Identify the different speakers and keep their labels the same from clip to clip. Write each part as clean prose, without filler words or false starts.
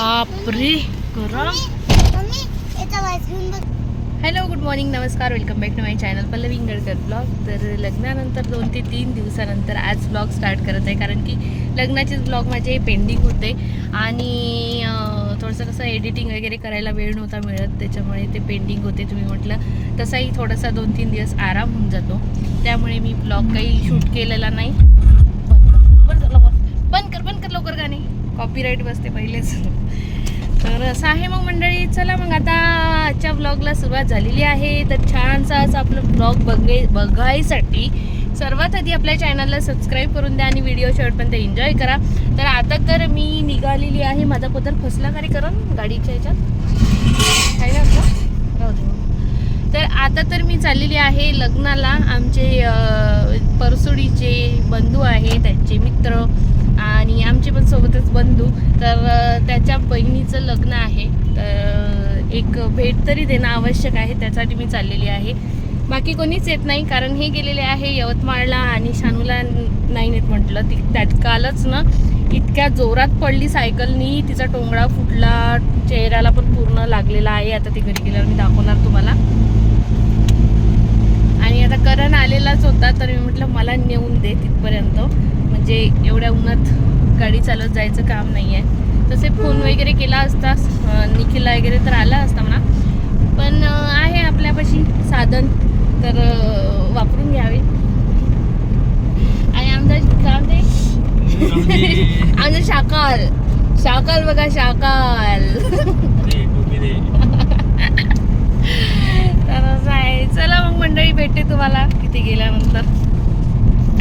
Speaker 1: बापरे करा. Hello, good morning, नमस्कार, welcome back to my channel Pallavi Ingalkar blog. तर लग्नानंतर 2 ते 3 दिवसानंतर आज ब्लॉग स्टार्ट करत आहे, कारण की लग्नाचेच ब्लॉग माझे पेंडिंग होते आणि थोडंसं कसं एडिटिंग वगैरे करायला वेळ नव्हता मिळत, त्याच्यामुळे ते पेंडिंग होते. तुम्ही म्हटलं तसाही थोडासा 2-3 दिवस आराम होऊन जातो, त्यामुळे मी ब्लॉग काही शूट केलेला नाही. बंद कर लवकर गाणे, कॉपीराईट बसते पहिलेच. तर असं आहे मग मंडळी. चला मग आता आजच्या ब्लॉगला सुरुवात झालेली आहे. तर छानसा असं आपलं ब्लॉग बघायसाठी सर्वात आधी आपल्या चॅनलला सबस्क्राईब करून द्या आणि व्हिडिओ शेवटपर्यंत एन्जॉय करा. तर आता तर मी निघालेली आहे. माझा पदर फसला का रे करण गाडीच्या ह्याच्यात काय ना राहू दे. तर आता तर मी चाललेली आहे लग्नाला. आमचे परसुडीचे बंधू आहे, त्यांचे मित्र आणि आमचे पण सोबतच बंधू. तर त्याच्या बहिणीचं लग्न आहे, तर एक भेट तरी देणं आवश्यक आहे, त्यासाठी मी चाललेली आहे. बाकी कोणीच येत नाही, कारण हे गेलेले आहे यवतमाळला आणि शानूला नाही येत म्हटलं. ती त्यात कालच ना इतक्या जोरात पडली सायकलनी, तिचा टोंगळा फुटला, चेहऱ्याला पण पूर्ण लागलेला आहे. आता ते घरी गेल्यावर मी दाखवणार तुम्हाला. आणि आता करण आलेलाच होता, तर मी म्हटलं मला नेऊन दे तिथपर्यंत, म्हणजे एवढ्या उन्हात गाडी चालत जायचं काम नाही आहे. तसे फोन वगैरे केला असता निखिलला वगैरे तर आला असता म्हणा, पण आहे आपल्यापाशी साधन, तर वापरून घ्यावे. आणि आमचा काम ते आमचं शाकाल बघा, शाकाल. तर असं आहे. चला मग मंडळी, भेटते तुम्हाला तिथे गेल्यानंतर.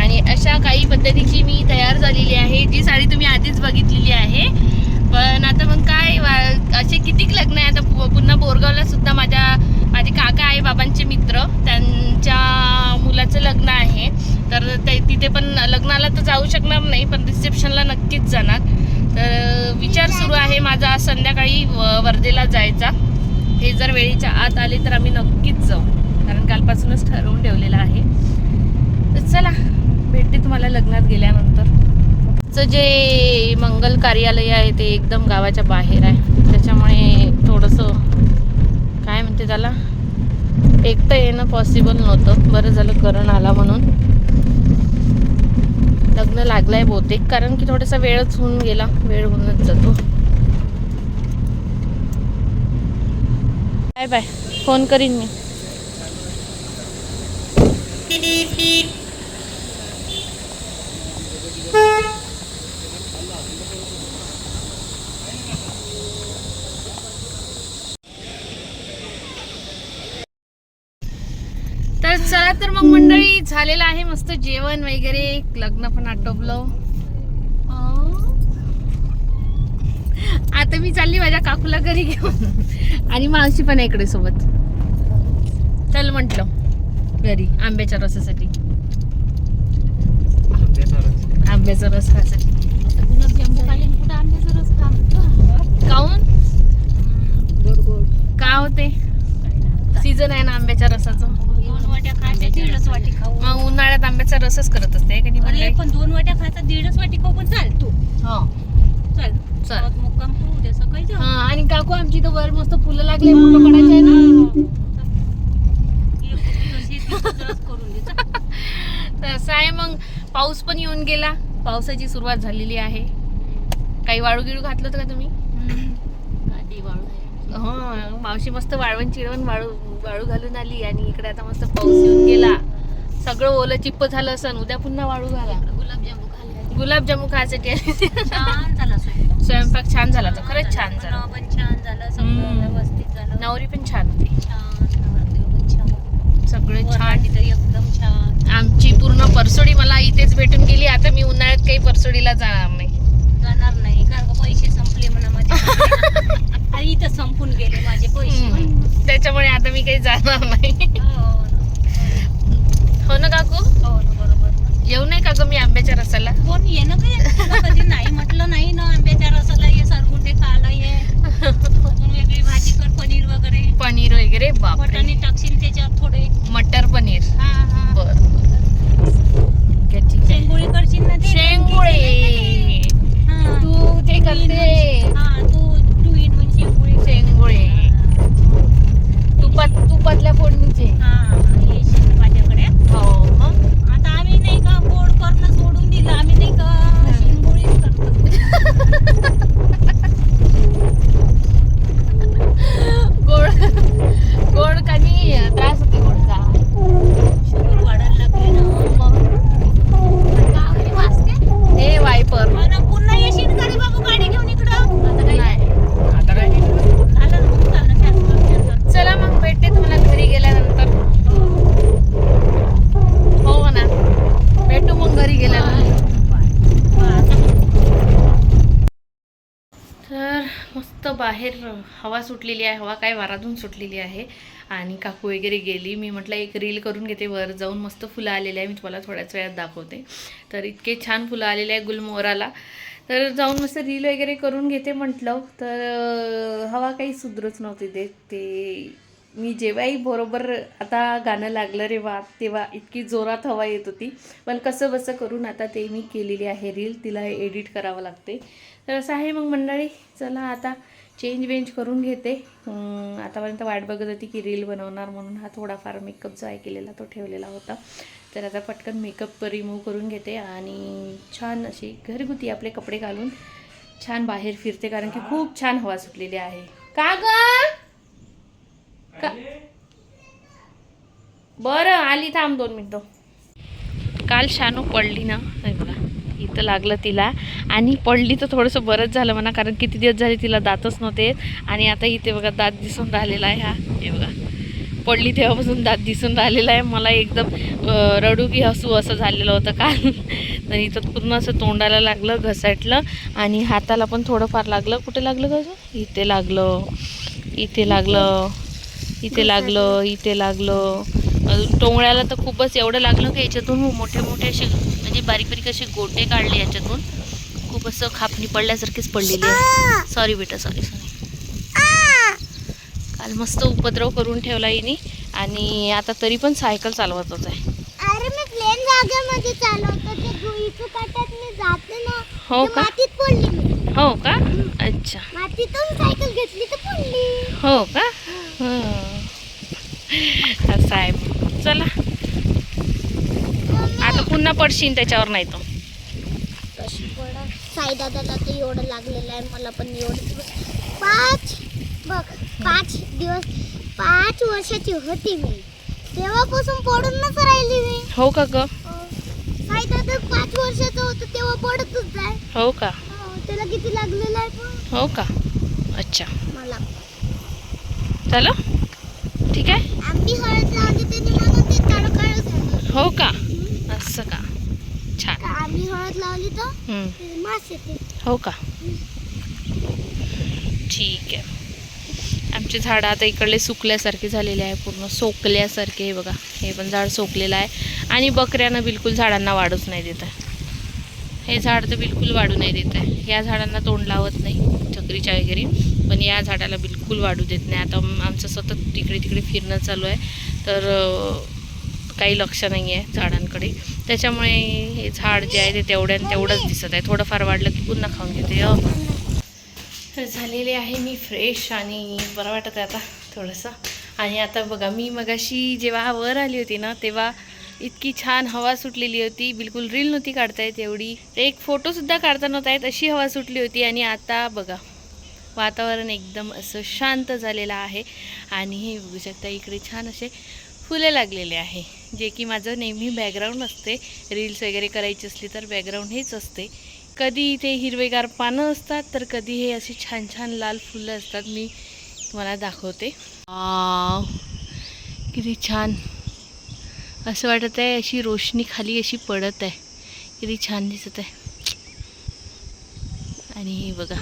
Speaker 1: आणि अशा काही पद्धतीची मी तयार झालेली आहे. जी साडी तुम्ही आधीच बघितलेली आहे, पण आता मग काय असे कितीक लग्न आहे. आता पुन्हा बोरगावला सुद्धा माझे काका आहे, बाबांचे मित्र, त्यांच्या मुलाचं लग्न आहे. तर तिथे पण लग्नाला तर जाऊ शकणार नाही, पण रिसेप्शनला नक्कीच जाणार. तर विचार सुरू आहे माझा आज संध्याकाळी वर्धेला जायचा. हे जर वेळेच्या आत आले तर आम्ही नक्कीच जाऊ, कारण कालपासूनच ठरवून ठेवलेलं आहे. तर चला, भेटते तुम्हाला लग्नात गेल्यानंतर. जे मंगल कार्यालय आहे ते एकदम गावाच्या बाहेर आहे, त्याच्यामुळे थोडंसं काय म्हणते त्याला, एकटं येणं पॉसिबल नव्हतं. बरं झालं करण आला म्हणून. लग्न लागलंय बहुतेक, कारण की थोडासा वेळच होऊन गेला, वेळ होऊनच जातो. बाय बाय, फोन करीन मी. तर चला, तर मग मंडळी झालेलं आहे मस्त जेवण वगैरे, लग्न पण आटोपलं. आता मी चालली माझ्या काकूला घरी घेऊन, आणि मावशी पण इकडे सोबत. चल म्हटलं घरी आंब्याच्या रसासाठी, आंब्याचा रस खासाठी. काऊन का होते, सीझन आहे ना आंब्याच्या रसाचं. मग उन्हाळ्यात आंब्याचा रसच करत असते का नाही?
Speaker 2: पण 2 वाट्या खायचा, 1.5 वाटी खाऊ पण चालतो.
Speaker 1: आणि काकू आमची तर वर मस्त फुलं लागले, फोटो काढायचे आहे ना. असं आहे. मग पाऊस पण येऊन गेला, पावसाची सुरुवात झालेली आहे. काही वाळू गिळू घातलं होतं का तुम्ही? हो, मावशी मस्त वाळवण चिळवण वाळू घालून आली, आणि इकडे आता मस्त पाऊस येऊन गेला. सगळं ओलं चिप्प झालं असं. उद्या पुन्हा वाळू घाला. गुलाबजामू खायसाठी
Speaker 2: छान झाला
Speaker 1: स्वयंपाक, छान झाला तो, खरंच छान झाला.
Speaker 2: पण छान झालं, सगळं व्यवस्थित झालं.
Speaker 1: नवरी पण छान होती,
Speaker 2: छान,
Speaker 1: सगळं छान,
Speaker 2: एकदम छान.
Speaker 1: आमची पूर्ण परसोडी मला इथेच भेटून गेली. आता मी उन्हाळ्यात काही परसोडीला जाणार नाही,
Speaker 2: कारण का पैसे संपले म्हणा माझे. आणि इथं संपून गेले माझे पैसे,
Speaker 1: त्याच्यामुळे आता मी काही जाणार नाही. हो ना काकू?
Speaker 2: हो ना, बरोबर.
Speaker 1: येऊ नाही का ग मी आंब्याच्या रसाला?
Speaker 2: कोण ये ना काय, कधी नाही म्हटलं नाही ना. आंब्याच्या रसाला ये, सरगुंडे खायला ये, अजून वेगळी भाजी कर, पनीर वगैरे.
Speaker 1: बापरे,
Speaker 2: टाकशील त्याच्यावर थोडे
Speaker 1: मटर पनीर. बर,
Speaker 2: शेंगोळी करशील ना?
Speaker 1: शेंगोळे तू ते करते.
Speaker 2: तू
Speaker 1: बाहेर हवा सुटलेली आहे, हवा काय वारातून सुटलेली आहे आणि काकू वगैरे गेली. मी म्हटलं एक रील करून घेते, वर जाऊन मस्त फुलं आलेली आहे, मी तुम्हाला थोड्याच वेळात दाखवते. तर इतके छान फुलं आलेले आहे गुलमोहराला, तर जाऊन मस्त रील वगैरे करून घेते म्हटलं. तर हवा काही सुधरच नव्हती देत. ते मी जेव्हाही बरोबर आता गाणं लागलं रे वा तेव्हा इतकी जोरात हवा येत होती, पण कसं बसं करून आता ते मी केलेली आहे रील, तिला एडिट करावं लागते. तर असं आहे मग मंडळी. चला आता चेंज करून घेते. आतापर्यंत वाट बघत होती की रील बनवणार म्हणून, हा थोडाफार मेकअप जो आहे केलेला तो ठेवलेला होता. तर आता पटकन मेकअप रिमूव्ह करून घेते आणि छान अशी घरगुती आपले कपडे घालून छान बाहेर फिरते, कारण की खूप छान हवा सुटलेली आहे. का ग बरं आली, थांब 2 मिनिटं. काल शानू पडली ना, नाही बघा इथं लागलं तिला, आणि पडली तर थोडंसं बरंच झालं म्हणा, कारण किती दिवस झाले तिला दातच नव्हते. आणि आता इथे बघा दात दिसून राहिलेला आहे. हा हे बघा, पडली तेव्हापासून दात दिसून राहिलेला आहे. मला एकदम रडू की हसू असं झालेलं होतं काल. तर इथं पूर्ण असं तोंडाला लागलं, घसाटलं, आणि हाताला पण थोडंफार लागलं. कुठे लागलं कसं? इथे लागलं, इथे लागलं, इथे लागलं, इथे लागलं. टोंगळ्याला तर खूपच एवढं लागलं की याच्यातून मोठे मोठे असे म्हणजे बारीक बारीक असे गोटे काढले याच्यातून. खूप असं खापणी पडल्यासारखीच पडलेली आहे. सॉरी बेटा, सॉरी. काल मस्त उपद्रव करून ठेवला हिने, आणि आता तरी पण सायकल चालवतच आहे.
Speaker 3: अरे मी प्लेन जागेमध्ये चालवतो, ते गुईचं काट्यात मी जाते ना.
Speaker 1: हो का?
Speaker 3: मातीत पडली मी.
Speaker 1: हो का? अच्छा.
Speaker 3: मातीतून सायकल घेतली तर पडली.
Speaker 1: हो का? असं आहे मग. चला आता पुन्हा पडशीन त्याच्यावर, नाही तो
Speaker 3: कशी पडा. साई दादाला तर एवढं लागलेलं आहे, मला पण एवढं. 5 वर्षाची होती मी, तेव्हापासून पडूनच राहिली मी.
Speaker 1: हो का ग?
Speaker 3: साई दादा 5 वर्षाचा होतं तेव्हा पडतच जाय.
Speaker 1: हो का?
Speaker 3: त्याला किती लागलेलं आहे पण.
Speaker 1: हो का? अच्छा,
Speaker 3: मला
Speaker 1: चलो ठीक आहे.
Speaker 3: आंबी हळद लावली त्यांनी म्हणून ते काळं काळं झालं.
Speaker 1: हो का? असं का? छान.
Speaker 3: आंबी हळद लावली तर ते मास येते.
Speaker 1: हो का? ठीक आहे. आमचे झाडं आता इकडले सुकल्यासारखे झालेले आहे, पूर्ण सोकल्यासारखे. हे बघा, हे पण झाड सोकलेलं आहे, आणि बकऱ्यानं बिलकुल झाडांना वाढूच नाही देत आहे. हे झाड तर बिलकुल वाढू नाही देत आहे. या झाडांना तोंड लावत नाही, चक्रीच्या वगैरे, पण या झाडाला बिलकुल वाढू देत नाही. आता आमचं सतत तिकडे तिकडे फिरणं चालू आहे, तर काही लक्ष नाही आहे झाडांकडे. त्याच्यामुळे हे झाड जे आहे ते तेवढंच दिसत आहे. थोडंफार वाढलं की पुन्हा खाऊन घेते. तर झालेले आहे मी फ्रेश, आणि बरं वाटत आहे आता थोडंसं. आणि आता बघा, मी मगाशी जेव्हा वर आली होती ना, तेव्हा इतकी छान हवा सुटलेली होती, बिलकुल रील नव्हती काढता येत एवढी, ते एक फोटोसुद्धा काढता नव्हता येत अशी हवा सुटली होती. आणि आता बघा, वातावरण एकदम असं शांत झालेलं आहे. आणि हे बघू शकता, इकडे छान असे फुलं लागलेले आहे, जे की माझं नेहमी बॅकग्राऊंड असते. रील्स वगैरे करायची असली तर बॅकग्राऊंड हेच असते. कधी इथे हिरवेगार पानं असतात, तर कधी हे अशी छान छान लाल फुलं असतात. मी तुम्हाला दाखवते. किती छान असं वाटत आहे, अशी रोशनी खाली अशी पडत आहे, किती छान दिसत आहे. आणि हे बघा,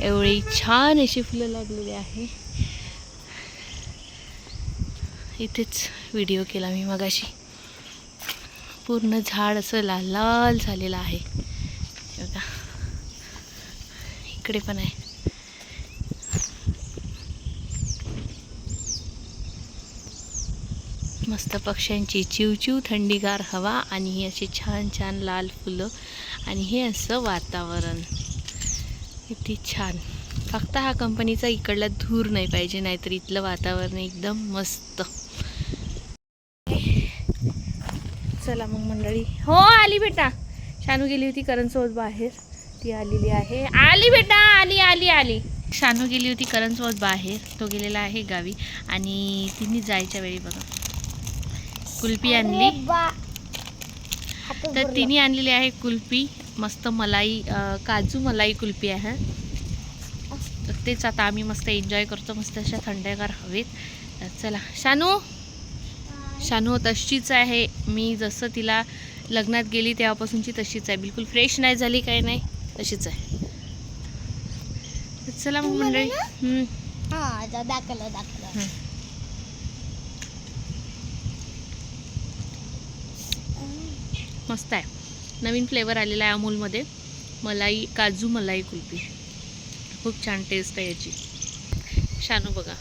Speaker 1: एवढी छान अशी फुलं लागलेली आहे. इथेच व्हिडिओ केला मी मगाशी. पूर्ण झाड असं लाल लाल झालेलं आहे. बघा, इकडे पण आहे. मस्त पक्ष्यांची चिवचिव, थंडीगार हवा, आणि ही अशी छान छान लाल फुलं, आणि हे असं वातावरण किती छान. फक्त हा कंपनीचा इकडला धूर नाही पाहिजे, नाहीतर इथलं वातावरण एकदम मस्त. चला मग मंडळी. हो आली बेटा, शानू गेली होती करणसोबत बाहेर, ती आलेली आहे. आली बेटा, आली आली आली. शानू गेली होती करणसोबत बाहेर, तो गेलेला आहे गावी. आणि तिने जायच्या वेळी बघा कुल्फी आणली, तर तिने आणलेली आहे कुल्फी, मस्त मलाई, काजू मलाई कुल्फी आहे. तर तेच आता आम्ही मस्त एन्जॉय करतो, मस्त अशा थंडगार हवेत. तर चला. शानू तशीच आहे, मी जसं तिला लग्नात गेली तेव्हापासूनची तशीच आहे, बिलकुल फ्रेश नाही झाली, काही नाही, तशीच आहे. चला मग मंडळी.
Speaker 3: हा दाखवलं
Speaker 1: मस्त आहे. नवीन फ्लेवर आलेला आहे अमूलमध्ये, मलाई काजू मलाई कुल्फी. खूप छान टेस्ट आहे याची. शानू बघा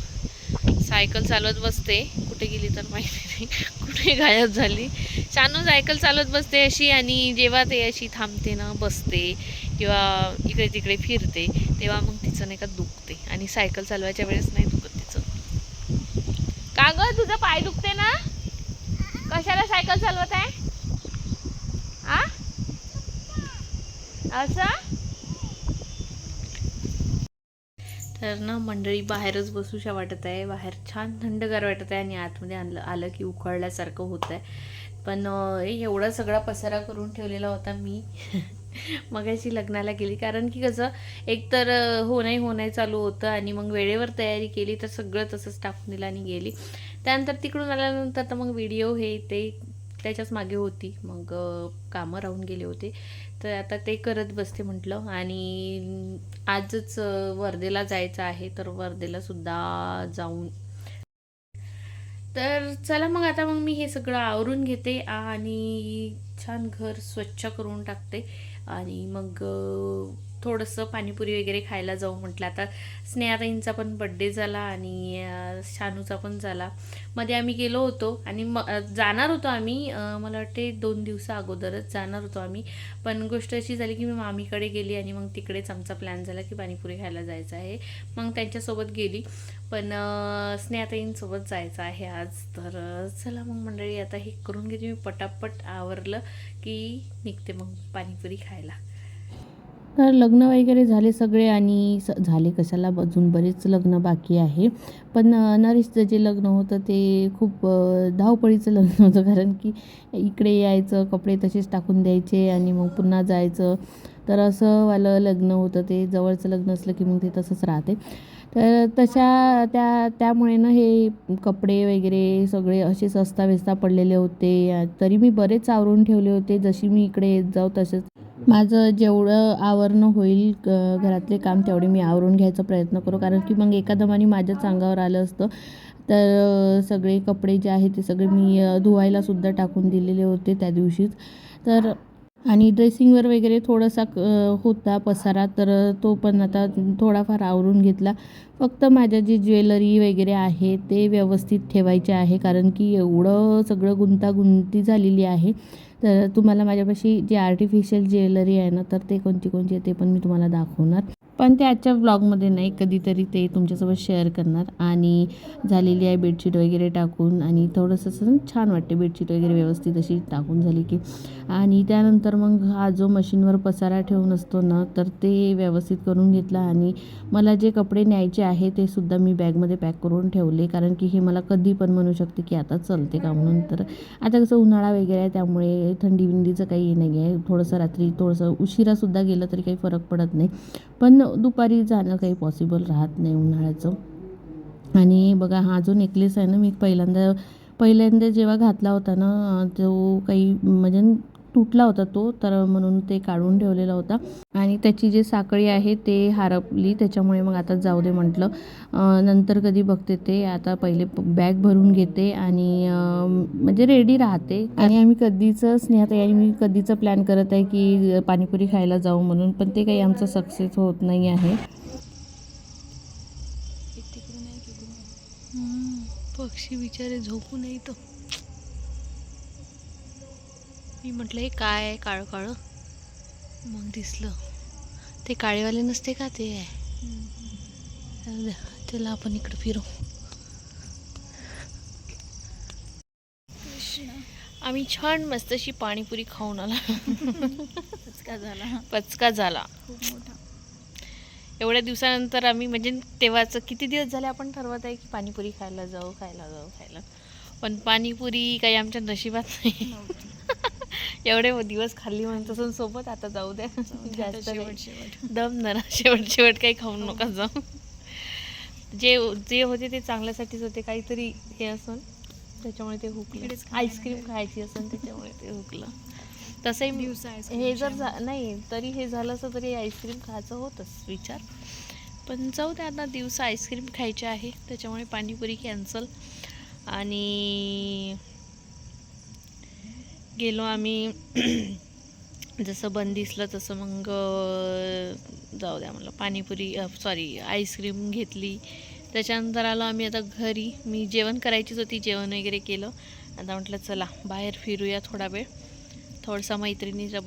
Speaker 1: सायकल चालवत बसते, कुठे गेली तर माहिती नाही, कुठे गायब झाली. शानू सायकल चालवत बसते अशी, आणि जेव्हा ते अशी थांबते ना, बसते किंवा इकडे तिकडे फिरते, तेव्हा मग तिचं नाही का दुखते. आणि सायकल चालवायच्या वेळेस नाही दुखत तिचं. का गं तुझं पाय दुखते ना? कशाला सायकल चालवत आहे? असं तर ना मंडळी, बाहेरच बसूशा वाटत आहे. बाहेर छान थंडगार वाटत आहे आणि आतमध्ये आलं की उकळल्यासारखं होत आहे. पण एवढा सगळा पसारा करून ठेवलेला होता मी मगाशी लग्नाला गेली, कारण की कसं एकतर होणाई चालू होतं, आणि मग वेळेवर तयारी केली तर सगळं तसंच टाकून दिलं आणि गेली. त्यानंतर तिकडून आल्यानंतर तर मग व्हिडिओ हे ते त्याच्याच मागे होती, मग कामं राहून गेले होते, तर आता ते करत बसते म्हटलं. आणि आजच वर्धेला जायचं आहे, तर वर्धेला सुद्धा जाऊन, तर चला मग आता मग मी हे सगळं आवरून घेते आणि छान घर स्वच्छ करून टाकते. आणि मग थोडंसं पाणीपुरी वगैरे खायला जाऊ म्हटलं. आता स्नेहाताईंचा पण बड्डे झाला आणि शानूचा पण झाला. मध्ये आम्ही गेलो होतो आणि जाणार होतो आम्ही, मला वाटते 2 दिवसा अगोदरच जाणार होतो आम्ही. पण गोष्ट अशी झाली की मी मामीकडे गेली आणि मग तिकडेच आमचा प्लॅन झाला की पाणीपुरी खायला जायचं आहे. मग त्यांच्यासोबत गेली, पण स्नेहाताईंसोबत जायचं आहे आज. तर चला मग मंडळी, आता हे करून घेते मी पटापट, आवरलं की निघते मग पाणीपुरी खायला. तर लग्न वगैरे झाले सगळे, आणि झाले कशाला, अजून बरेच लग्न बाकी आहे. पण नरेशचं जे लग्न होतं ते खूप धावपळीचं लग्न होतं, कारण की इकडे यायचं, कपडे तसेच टाकून द्यायचे आणि मग पुन्हा जायचं. तर असं वालं लग्न होतं ते. जवळचं लग्न असलं की मग ते तसंच राहते. तर त्यामुळे ना हे कपडे वगैरे सगळे असेच अस्ताव्यस्ता पडलेले होते. तरी मी बरेच आवरून ठेवले होते, जशी मी इकडे येत जाऊ तसंच माझं जेवढं आवरणं होईल घरातले काम तेवढे मी आवरून घ्यायचा प्रयत्न करू, कारण की मग एकादमाने माझ्याच अंगावर आलं असतं. तर सगळे कपडे जे आहे ते सगळे मी धुवायलासुद्धा टाकून दिलेले होते त्या दिवशीच. तर आणि ड्रेसिंगवर वगैरे थोडासा होता पसारा, तर तो पण आता थोडाफार आवरून घेतला. फक्त माझ्या जी ज्वेलरी वगैरे आहे ते व्यवस्थित ठेवायचे आहे, कारण की एवढं सगळं गुंतागुंती झालेली आहे. तर तुम्हाला माझ्यापाशी जे आर्टिफिशियल ज्वेलरी आहे ना, तर ते कोणती आहे ते पण मी तुम्हाला दाखवणार, पण ते आजच्या व्लॉगमध्ये नाही, कधीतरी ते तुमच्यासोबत शेअर करणार. आणि झालेली आहे बेडशीट वगैरे टाकून, आणि थोडंसं छान वाटते बेडशीट वगैरे व्यवस्थित अशी टाकून झाली की. आणि त्यानंतर मग हा जो मशीनवर पसारा ठेवून असतो ना, तर ते व्यवस्थित करून घेतला. आणि मला जे कपडे न्यायचे आहे ते सुद्धा मी बॅगमध्ये पॅक करून ठेवले, कारण की हे मला कधी पण म्हणू शकते की आता चलते का म्हणून. तर आता कसं उन्हाळा वगैरे आहे, त्यामुळे थंडी विंडीचं काही नाही आहे. थोडंसं रात्री थोडंसं उशिरासुद्धा गेलं तरी काही फरक पडत नाही, पण दुपारी जाणं काही पॉसिबल राहत नाही उन्हाळ्याचं. आणि बघा हा जो नेकलेस आहे ना, मी पहिल्यांदा जेव्हा घातला होता ना, तो काही म्हणजे तुटला होता तो, तर म्हणून ते काढून ठेवलेला होता. आणि त्याची जी साखळी आहे ते हरपली, त्याच्यामुळे मग आता जाऊ दे म्हटलं, नंतर कधी बघते ते. आता पहिले बॅग भरून घेते आणि म्हणजे रेडी राहते. आणि आम्ही मी कधीचं प्लॅन करत आहे की पाणीपुरी खायला जाऊ म्हणून, पण ते काही आमचं सक्सेस होत नाही आहे. पक्षी बिचारे झोपू नाही, तर मी म्हटलं हे काय आहे काळं काळं, मग दिसलं ते काळेवाले नसते का, ते आहे. चला आपण इकडं फिरू. आम्ही छान मस्त अशी पाणीपुरी खाऊन आला. पचका झाला खूप मोठा. एवढ्या दिवसानंतर आम्ही, म्हणजे तेव्हाच किती दिवस झाले आपण ठरवत आहे की पाणीपुरी खायला जाऊ, पण पाणीपुरी काही आमच्या नशिबात नाही. एवढे दिवस खाल्ली म्हणून तसं सोबत, आता जाऊ द्या, जास्त दम ना, शेवट काही खाऊन नका जाऊ. जे होते ते चांगल्यासाठीच होते, काहीतरी हे असून त्याच्यामुळे ते हुकले. आईस्क्रीम खायची असून त्याच्यामुळे ते हुकलं. तसंही हे जर नाही तरी हे झालं असं तरी आईस्क्रीम खायचं होतंच विचार, पण जाऊ दे, आता दिवसा आईस्क्रीम खायचे आहे त्याच्यामुळे पाणीपुरी कॅन्सल. आणि गेलो आम्ही जसं बंद दिसलं तसं मग जाऊ द्या म्हणलं, पाणीपुरी आईस्क्रीम घेतली. त्याच्यानंतर आलो आम्ही आता घरी. मी जेवण करायचीच होती, जेवण वगैरे केलं. आता म्हटलं चला बाहेर फिरूया थोडा वेळ, थोडासा मैत्रिणीचा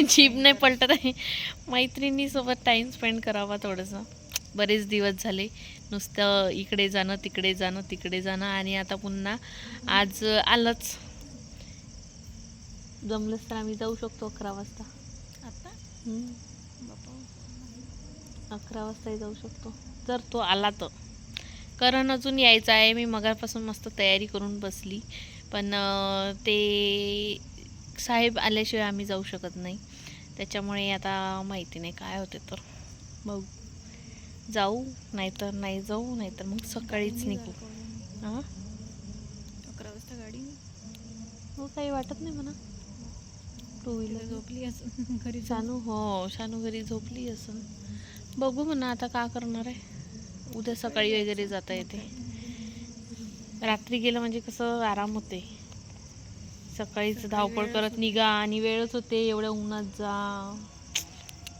Speaker 1: जीभ नाही पलटत आहे, मैत्रिणीसोबत टाईम स्पेंड करावा थोडंसं. बरेच दिवस झाले नुसतं इकडे जाणं तिकडे जाणं आणि आता पुन्हा आज आलंच. जमलंच तर आम्ही जाऊ शकतो 11 वाजता.
Speaker 2: आता
Speaker 1: 11 वाजताही जाऊ शकतो जर तो आला तर. कारण अजून यायचं आहे. मी मगापासून मस्त तयारी करून बसली, पण ते साहेब आल्याशिवाय आम्ही जाऊ शकत नाही. त्याच्यामुळे आता माहिती नाही काय होते, तर बघू, जाऊ नाहीतर नाही जाऊ, नाहीतर मग सकाळीच निघू. हां
Speaker 2: 11 वाजता गाडी
Speaker 1: हो, काही वाटत नाही म्हणा. टू व्हीलर
Speaker 2: झोपली असं घरी
Speaker 1: शानू घरी झोपली असं. बघू म्हणा आता का करणार आहे. उद्या सकाळी वगैरे जाता येते. रात्री गेलं म्हणजे कसं आराम होते. सकाळीच धावपळ करत निघा आणि वेळच होते, एवढ्या उन्हात जा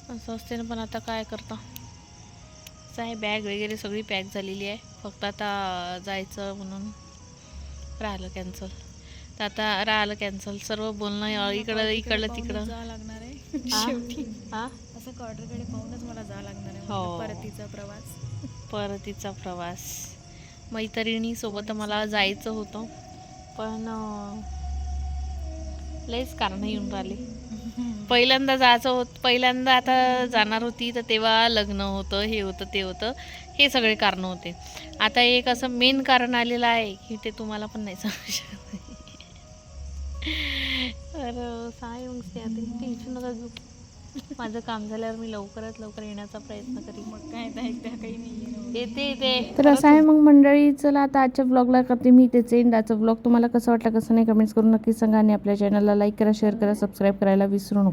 Speaker 1: असं असते ना. पण आता काय करता, आहे बॅग वगैरे सगळी पॅक झालेली आहे. फक्त आता जायचं म्हणून राहिलं कॅन्सल. तर आता राहिलं कॅन्सल. सर्व बोलणं इकडलं तिकडं
Speaker 2: जावं लागणार आहे शेवटी. असं क्वार्टरकडे पाहूनच मला जावं लागणार आहे.
Speaker 1: हो. परतीचा प्रवास मैत्रिणीसोबत मला जायचं होतं, पण लयच कारणं येऊन राहिले. पहिल्यांदा जायचं होतं, पहिल्यांदा आता जाणार होती तर तेव्हा लग्न होतं, हे होतं ते होतं, हे सगळे कारणं होते. आता एक असं मेन कारण आलेलं आहे की ते तुम्हाला पण नाही सांगू शकत. तर सांग मग ते आता टेन्शन नका घेऊ. माझं काम झाल्यावर मी लवकरात लवकर येण्याचा प्रयत्न करीन.
Speaker 2: मग काय काही नाही
Speaker 1: येते.
Speaker 4: तर असं आहे मग मंडळी. चला आता आजच्या ब्लॉगला करते मी इथेच एंड. आजचा ब्लॉग तुम्हाला कसं वाटला कसं नाही कमेंट्स करून नक्की सांगा. आणि आपल्या चॅनलला लाईक करा, शेअर करा, सबस्क्राईब करायला विसरू नका.